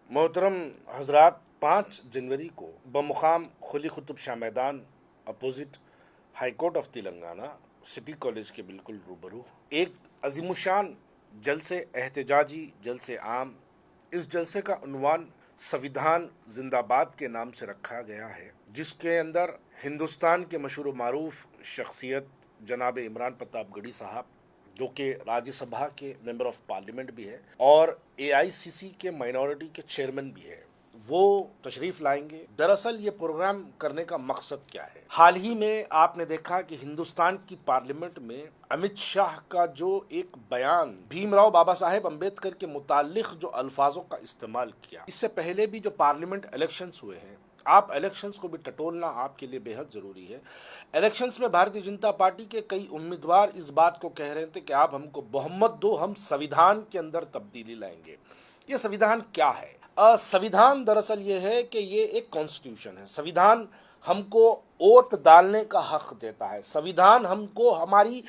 मोहतरम हजरात, 5 जनवरी को बमुकाम खुली कुतुब शाह मैदान opposite high court of Telangana city college के बिल्कुल रूबरू एक अजीमुशान जलसे एहतजाजी जलसे आम। इस जलसे का उन्वान संविधान जिंदाबाद के नाम से रखा गया है, जिसके अंदर हिंदुस्तान के मशहूर मारूफ शख्सियत जनाब इमरान प्रताप गढ़ी साहब, जो कि राज्यसभा के मेंबर ऑफ पार्लियामेंट भी है और एआईसीसी के माइनॉरिटी के चेयरमैन भी है, वो तशरीफ लाएंगे। दरअसल ये प्रोग्राम करने का मकसद क्या है? हाल ही में आपने देखा कि हिंदुस्तान की पार्लियामेंट में अमित शाह का जो एक बयान भीमराव बाबा साहेब अम्बेडकर के मुतालिक जो अल्फाजों का इस्तेमाल किया, इससे पहले भी जो पार्लियामेंट इलेक्शंस हुए हैं, आप इलेक्शंस को भी टटोलना आपके लिए बेहद ज़रूरी है। इलेक्शंस में भारतीय जनता पार्टी के कई उम्मीदवार इस बात को कह रहे थे कि आप हमको बहुमत दो, हम संविधान के अंदर तब्दीली लाएंगे। ये संविधान क्या है? संविधान दरअसल ये है कि ये एक कॉन्स्टिट्यूशन है। संविधान हमको वोट डालने का हक देता है। संविधान हमको हमारी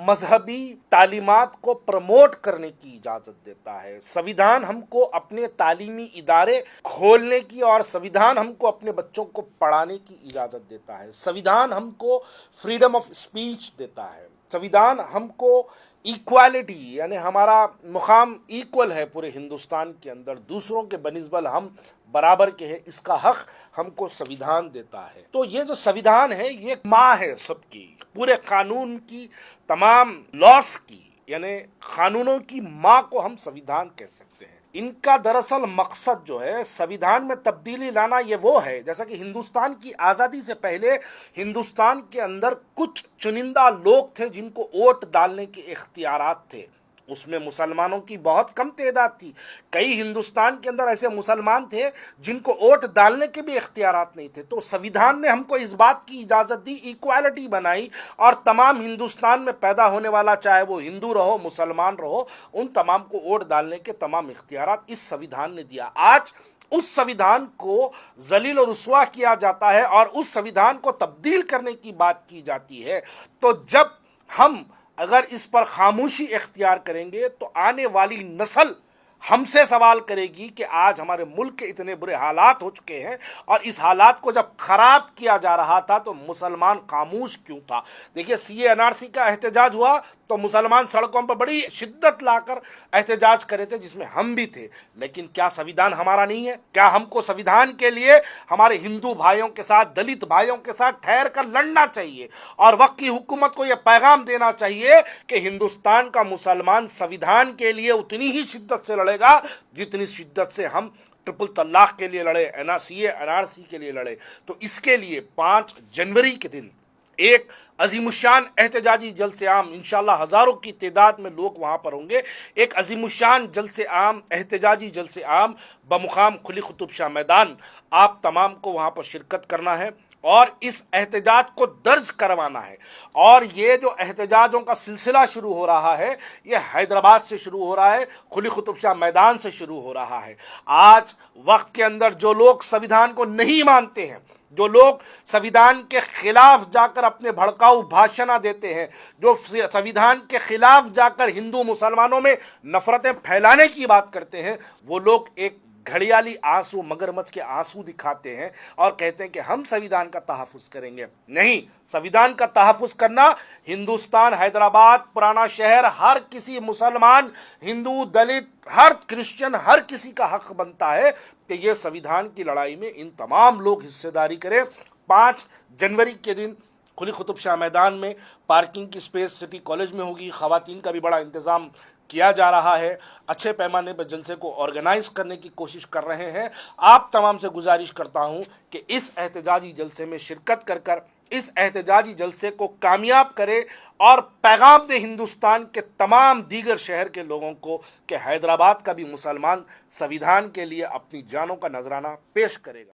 मजहबी तालीमात को प्रमोट करने की इजाज़त देता है। संविधान हमको अपने तालीमी इदारे खोलने की और संविधान हमको अपने बच्चों को पढ़ाने की इजाज़त देता है। संविधान हमको फ्रीडम ऑफ स्पीच देता है। संविधान हमको इक्वालिटी, यानी हमारा मुकाम इक्वल है पूरे हिंदुस्तान के अंदर, दूसरों के बनिस्बत हम बराबर के हैं, इसका हक हमको संविधान देता है। तो ये जो संविधान है ये माँ है सबकी, पूरे कानून की, तमाम लॉस की, यानी कानूनों की माँ को हम संविधान कह सकते हैं। इनका दरअसल मकसद जो है संविधान में तब्दीली लाना, ये वो है जैसा कि हिंदुस्तान की आज़ादी से पहले हिंदुस्तान के अंदर कुछ चुनिंदा लोग थे जिनको वोट डालने के इख्तियारात थे। उसमें मुसलमानों की बहुत कम तादाद थी। कई हिंदुस्तान के अंदर ऐसे मुसलमान थे जिनको वोट डालने के भी इख्तियारात नहीं थे। तो संविधान ने हमको इस बात की इजाज़त दी, इक्वालिटी बनाई, और तमाम हिंदुस्तान में पैदा होने वाला, चाहे वो हिंदू रहो मुसलमान रहो, उन तमाम को वोट डालने के तमाम इख्तियारात इस संविधान ने दिया। आज उस संविधान को जलील और रुस्वा किया जाता है और उस संविधान को तब्दील करने की बात की जाती है। तो जब हम अगर इस पर खामोशी इख्तियार करेंगे तो आने वाली नस्ल हमसे सवाल करेगी कि आज हमारे मुल्क के इतने बुरे हालात हो चुके हैं और इस हालात को जब खराब किया जा रहा था तो मुसलमान खामोश क्यों था? देखिए, सीए एनआरसी का एहतजाज हुआ तो मुसलमान सड़कों पर बड़ी शिद्दत लाकर एहतजाज करे थे, जिसमें हम भी थे। लेकिन क्या संविधान हमारा नहीं है? क्या हमको संविधान के लिए हमारे हिंदू भाइयों के साथ, दलित भाइयों के साथ ठहर कर लड़ना चाहिए और वक्त की हुकूमत को यह पैगाम देना चाहिए कि हिंदुस्तान का मुसलमान संविधान के लिए उतनी ही शिद्दत से लड़ेगा जितनी शिद्दत से हम ट्रिपल तलाक के लिए लड़े, एनआरसी के लिए लड़े। तो इसके लिए 5 जनवरी के दिन एक अजीमुशान एहतजाजी जलसे आम, इंशाल्लाह हज़ारों की तादाद में लोग वहाँ पर होंगे। एक अजीमुशान जलसे आम, एहतजाजी जलसे आम बमुकाम खुली कुतुब शाह मैदान, आप तमाम को वहाँ पर शिरकत करना है और इस एहतजाज को दर्ज करवाना है। और ये जो एहतजाजों का सिलसिला शुरू हो रहा है, ये हैदराबाद से शुरू हो रहा है, खुली कुतुब शाह मैदान से शुरू हो रहा है। आज वक्त के अंदर जो लोग संविधान को नहीं मानते हैं, जो लोग संविधान के खिलाफ जाकर अपने भड़काऊ भाषण देते हैं, जो संविधान के खिलाफ जाकर हिंदू मुसलमानों में नफरतें फैलाने की बात करते हैं, वो लोग एक घड़ियाली आंसू, मगरमच्छ के आंसू दिखाते हैं और कहते हैं कि हम संविधान का तहफ़्फ़ुज़ करेंगे। नहीं, संविधान का तहफ़्फ़ुज़ करना हिंदुस्तान, हैदराबाद, पुराना शहर, हर किसी मुसलमान, हिंदू, दलित, हर क्रिश्चियन, हर किसी का हक बनता है कि ये संविधान की लड़ाई में इन तमाम लोग हिस्सेदारी करें। 5 जनवरी के दिन खुली कुतुब शाह मैदान में पार्किंग की स्पेस सिटी कॉलेज में होगी। ख़वातीन का भी बड़ा इंतज़ाम किया जा रहा है। अच्छे पैमाने पर जलसे को ऑर्गेनाइज करने की कोशिश कर रहे हैं। आप तमाम से गुजारिश करता हूं कि इस एहतजाजी जलसे में शिरकत कर इस एहतजाजी जलसे को कामयाब करे और पैगाम दे हिंदुस्तान के तमाम दीगर शहर के लोगों को कि हैदराबाद का भी मुसलमान संविधान के लिए अपनी जानों का नजराना पेश करेगा।